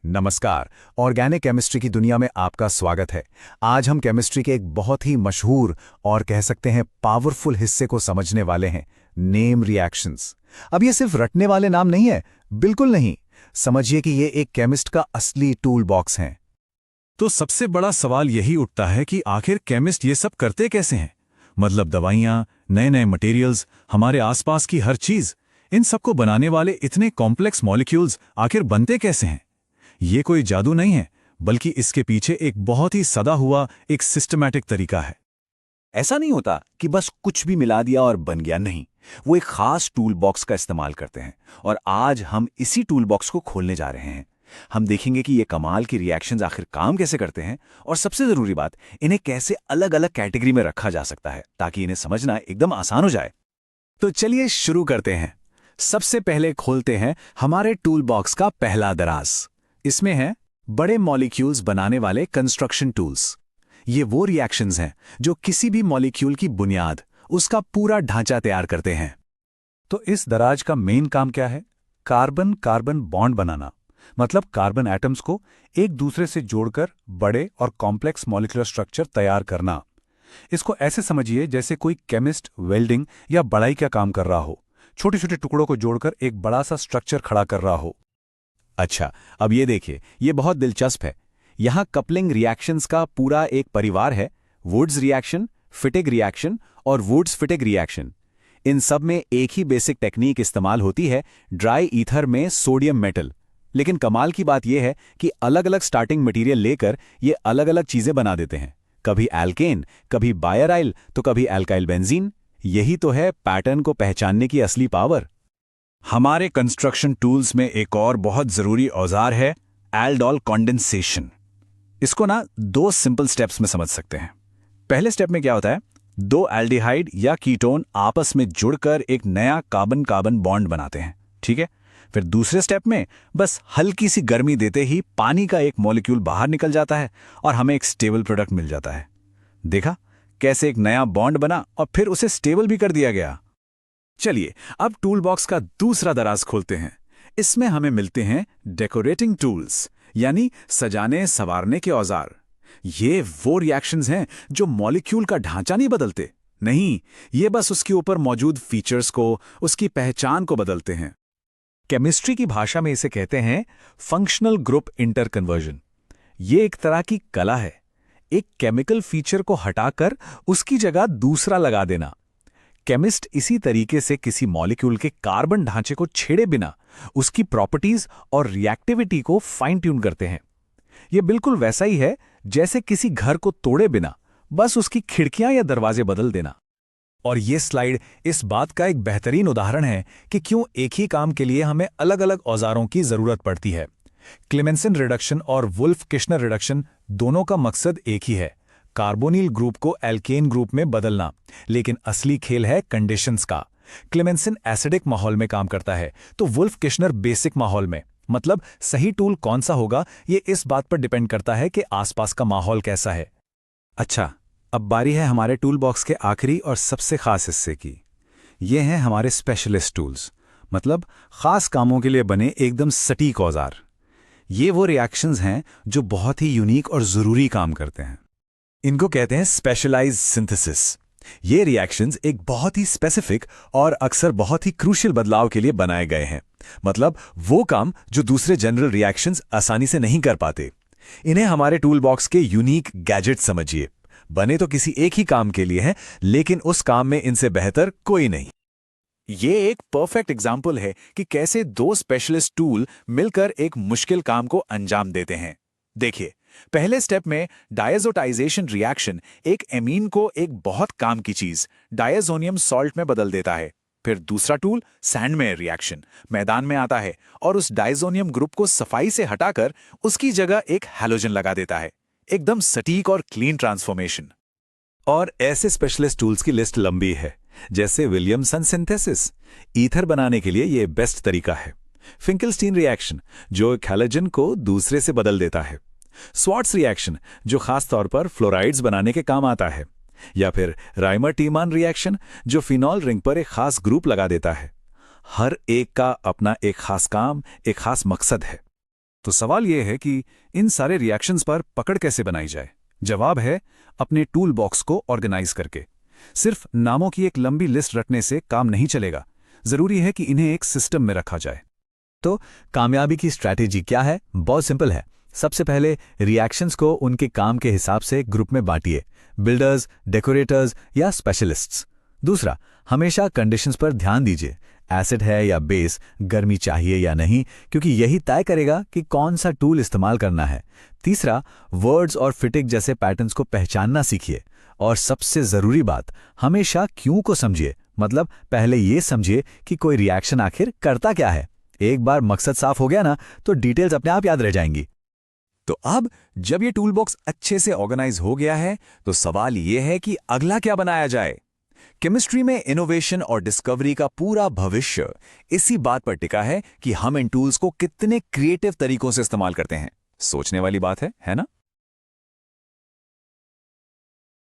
नमस्कार। Organic chemistry की दुनिया में आपका स्वागत है। आज हम केमिस्ट्री के एक बहुत ही मशहूर और कह सकते हैं पावरफुल हिस्से को समझने वाले हैं, नेम रिएक्शंस। अब ये सिर्फ रटने वाले नाम नहीं है, बिल्कुल नहीं। समझिए कि ये एक केमिस्ट का असली टूल बॉक्स है। तो सबसे बड़ा सवाल यही उठता है कि आखिर केमिस्ट ये सब करते कैसे हैं। मतलब दवाइयाँ, नए नए मटेरियल्स, हमारे आसपास की हर चीज़, इन सबको बनाने वाले इतने कॉम्प्लेक्स मॉलिक्यूल्स आखिर बनते कैसे हैं। ये कोई जादू नहीं है, बल्कि इसके पीछे एक बहुत ही सदा हुआ एक सिस्टमैटिक तरीका है। ऐसा नहीं होता कि बस कुछ भी मिला दिया और बन गया, नहीं। वो एक खास टूल बॉक्स का इस्तेमाल करते हैं और आज हम इसी टूल बॉक्स को खोलने जा रहे हैं। हम देखेंगे कि ये कमाल की रिएक्शंस आखिर काम कैसे करते हैं और सबसे जरूरी बात, इन्हें कैसे अलग अलग कैटेगरी में रखा जा सकता है ताकि इन्हें समझना एकदम आसान हो जाए। तो चलिए शुरू करते हैं। सबसे पहले खोलते हैं हमारे टूल बॉक्स का पहला दराज। इसमें है बड़े मॉलिक्यूल्स बनाने वाले कंस्ट्रक्शन टूल्स। ये वो रिएक्शंस हैं जो किसी भी मॉलिक्यूल की बुनियाद, उसका पूरा ढांचा तैयार करते हैं। तो इस दराज का मेन काम क्या है? कार्बन कार्बन बॉन्ड बनाना, मतलब कार्बन एटम्स को एक दूसरे से जोड़कर बड़े और कॉम्प्लेक्स मॉलिक्यूलर स्ट्रक्चर तैयार करना। इसको ऐसे समझिए जैसे कोई केमिस्ट वेल्डिंग या बढ़ाई का काम कर रहा हो, छोटे छोटे टुकड़ों को जोड़कर एक बड़ा सा स्ट्रक्चर खड़ा कर रहा हो। अच्छा, अब ये देखिए, ये बहुत दिलचस्प है। यहां कपलिंग रिएक्शंस का पूरा एक परिवार है। वुड्स रिएक्शन, फिटिग रिएक्शन और वुड्स फिटिग रिएक्शन। इन सब में एक ही बेसिक टेक्निक इस्तेमाल होती है, ड्राई ईथर में सोडियम मेटल। लेकिन कमाल की बात यह है कि अलग अलग स्टार्टिंग मटेरियल लेकर ये अलग अलग चीजें बना देते हैं। कभी एल्केन, कभी बायराइल, तो कभी एल्काइल बेंजीन। यही तो है पैटर्न को पहचानने की असली पावर। हमारे कंस्ट्रक्शन टूल्स में एक और बहुत जरूरी औजार है एल्डोल कंडेंसेशन। इसको ना दो सिंपल स्टेप्स में समझ सकते हैं। पहले स्टेप में क्या होता है, दो एल्डिहाइड या कीटोन आपस में जुड़कर एक नया कार्बन कार्बन बॉन्ड बनाते हैं, ठीक है। फिर दूसरे स्टेप में बस हल्की सी गर्मी देते ही पानी का एक मॉलिक्यूल बाहर निकल जाता है और हमें एक स्टेबल प्रोडक्ट मिल जाता है। देखा कैसे एक नया बॉन्ड बना और फिर उसे स्टेबल भी कर दिया गया। चलिए अब टूल बॉक्स का दूसरा दराज खोलते हैं। इसमें हमें मिलते हैं डेकोरेटिंग टूल्स, यानी सजाने संवारने के औजार। ये वो रिएक्शंस हैं जो मॉलिक्यूल का ढांचा नहीं बदलते, नहीं, ये बस उसके ऊपर मौजूद फीचर्स को, उसकी पहचान को बदलते हैं। केमिस्ट्री की भाषा में इसे कहते हैं फंक्शनल ग्रुप इंटरकन्वर्जन। ये एक तरह की कला है, एक केमिकल फीचर को हटाकर उसकी जगह दूसरा लगा देना। केमिस्ट इसी तरीके से किसी मॉलिक्यूल के कार्बन ढांचे को छेड़े बिना उसकी प्रॉपर्टीज और रिएक्टिविटी को फाइन ट्यून करते हैं। यह बिल्कुल वैसा ही है जैसे किसी घर को तोड़े बिना बस उसकी खिड़कियां या दरवाजे बदल देना। और यह स्लाइड इस बात का एक बेहतरीन उदाहरण है कि क्यों एक ही काम के लिए हमें अलग अलग औजारों की जरूरत पड़ती है। क्लेमेंसन रिडक्शन और वुल्फ किश्नर रिडक्शन दोनों का मकसद एक ही है, कार्बोनिल ग्रुप को एल्केन ग्रुप में बदलना। लेकिन असली खेल है कंडीशंस का। क्लेमेंसन एसिडिक माहौल में काम करता है, तो वुल्फ किश्नर बेसिक माहौल में। मतलब सही टूल कौन सा होगा ये इस बात पर डिपेंड करता है कि आसपास का माहौल कैसा है। अच्छा, अब बारी है हमारे टूल बॉक्स के आखिरी और सबसे खास हिस्से की। ये हैं हमारे स्पेशलिस्ट टूल्स, मतलब खास कामों के लिए बने एकदम सटीक औजार। ये वो रिएक्शंस हैं जो बहुत ही यूनिक और जरूरी काम करते हैं। इनको कहते हैं स्पेशलाइज्ड सिंथेसिस। ये रिएक्शंस एक बहुत ही स्पेसिफिक और अक्सर बहुत ही क्रूशियल बदलाव के लिए बनाए गए हैं। मतलब वो काम जो दूसरे जनरल रिएक्शंस आसानी से नहीं कर पाते। इन्हें हमारे टूल बॉक्स के यूनिक गैजेट समझिए। बने तो किसी एक ही काम के लिए हैं, लेकिन उस काम में इनसे बेहतर कोई नहीं। ये एक परफेक्ट एग्जाम्पल है कि कैसे दो स्पेशलिस्ट टूल मिलकर एक मुश्किल काम को अंजाम देते हैं। देखिए, पहले स्टेप में डायजोटाइजेशन रिएक्शन एक एमीन को एक बहुत काम की चीज डायजोनियम सॉल्ट में बदल देता है। फिर दूसरा टूल सैंडमेयर रिएक्शन मैदान में आता है और उस डायजोनियम ग्रुप को सफाई से हटाकर उसकी जगह एक हैलोजन लगा देता है। एकदम सटीक और क्लीन ट्रांसफॉर्मेशन। और ऐसे स्पेशलिस्ट टूल्स की लिस्ट लंबी है, जैसे विलियमसन सिंथेसिस। ईथर बनाने के लिए यह बेस्ट तरीका है। फिंकलस्टीन रिएक्शन जो एक हैलोजन को दूसरे से बदल देता है। स्वार्ट्स रिएक्शन जो खास तौर पर फ्लोराइड्स बनाने के काम आता है। या फिर राइमर टीमान रिएक्शन जो फिनॉल रिंग पर एक खास ग्रुप लगा देता है। हर एक का अपना एक खास काम, एक खास मकसद है। तो सवाल यह है कि इन सारे रिएक्शंस पर पकड़ कैसे बनाई जाए। जवाब है अपने टूल बॉक्स को ऑर्गेनाइज करके। सिर्फ नामों की एक लंबी लिस्ट रखने से काम नहीं चलेगा, जरूरी है कि इन्हें एक सिस्टम में रखा जाए। तो कामयाबी की स्ट्रैटेजी क्या है? बहुत सिंपल है। सबसे पहले रिएक्शंस को उनके काम के हिसाब से ग्रुप में बांटिए, बिल्डर्स, डेकोरेटर्स या स्पेशलिस्ट्स। दूसरा, हमेशा कंडीशंस पर ध्यान दीजिए, एसिड है या बेस, गर्मी चाहिए या नहीं, क्योंकि यही तय करेगा कि कौन सा टूल इस्तेमाल करना है। तीसरा, वर्ड्स और फिटिंग जैसे पैटर्न्स को पहचानना सीखिए। और सबसे जरूरी बात, हमेशा क्यों को समझिए, मतलब पहले ये समझिए कि कोई रिएक्शन आखिर करता क्या है। एक बार मकसद साफ हो गया ना, तो डिटेल्स अपने आप याद रह जाएंगी। तो अब जब ये टूल बॉक्स अच्छे से ऑर्गेनाइज हो गया है, तो सवाल ये है कि अगला क्या बनाया जाए। केमिस्ट्री में इनोवेशन और डिस्कवरी का पूरा भविष्य इसी बात पर टिका है कि हम इन टूल्स को कितने क्रिएटिव तरीकों से इस्तेमाल करते हैं। सोचने वाली बात है ना?